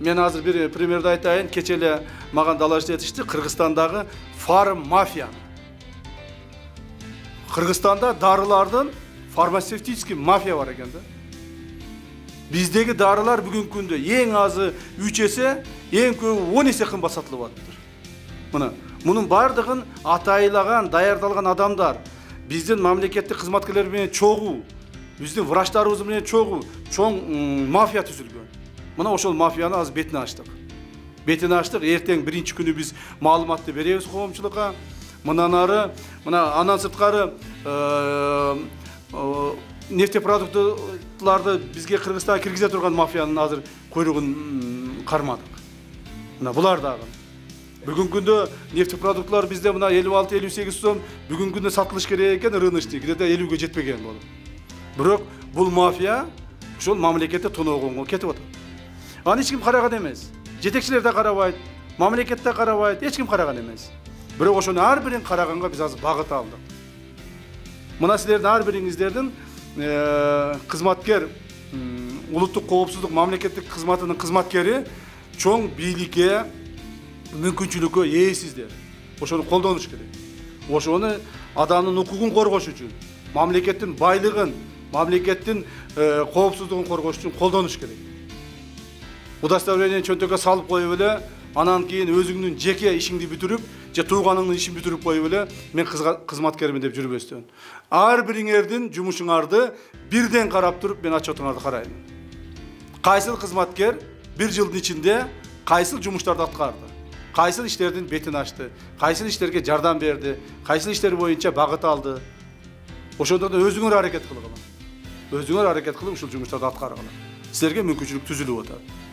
Мен азыр bir примерді айтайын. Кечеле маған далашты етішті Кыргызстандагы фарм мафия. Кыргызстанда дарылардын фармацевтический мафия бар экен да. Биздеги дарылар бүгүнкү күндө эң азы 3 эсе, эң көбү 10 эсе кымбат сатылып атыптыр. Мына, мунун бардыгын атайлаган, даярдалган адамдар, биздин мамлекеттик кызматкерлер менен чогуу, биздин врачтарыбыз менен чогуу, чоң мафия түзүлгөн. Мына ошол мафияны азыр бетин ачтык. Бетин ачтык, эртең биринчи күнү биз маалыматты беребиз коомчулукка. Мындан ары, мына андан сырткары нефтепродуктларды бизге Кыргызстанга киргизе турган мафиянын азыр койругун кармадык. Мына булар дагы. Бүгүнкү күндө нефтепродуктлар бизде мына 56-58 сом, бүгүнкү күндө сатылыш керек экен рыночный, где-то 50ге жетпеген болуп. Бирок бул мафия ошол мамлекетте тоноогонго кетип атат. Аны эч ким караган эмес. Жетекчилер да карабайт, мамлекет да карабайт, эч ким караган эмес. Бирок ошону ар бирин караганга биз азыр багыт алдык. Мына силердин ар бириңиздердин кызматкер, улуттук коопсуздук мамлекеттик кызматынын кызматкери чоң бийликке, мүмкүнчүлүккө ээсиздер. Ошону колдонуш керек. Ошону адамдын укугун коргош үчүн, мамлекеттин байлыгын, мамлекеттин коопсуздугун коргош үчүн колдонуш керек. Удостоверение чөнтөккө салып коюп эле, анан кийин өзүңдүн жеке ишиңди бүтүрүп, же тууганыңдын ишин бүтүрүп коюп эле, мен кызматкермин деп жүрбөстөн. Ар бириңердин жумушуңарды бирден карап туруп, мен отчетуңарды карайм. Кайсыл кызматкер бир жылдын ичинде кайсыл жумуштарды аткарды, кайсыл иштердин бетин ачты, кайсыл иштерге жардам берди, кайсыл иштер боюнча багыт алды. Ошондо өзүңөр аракет кылгыла. Өзүңөр аракет кылып ушул жумуштарды аткаргыла. Силерге мүмкүнчүлүк түзүлүп атат.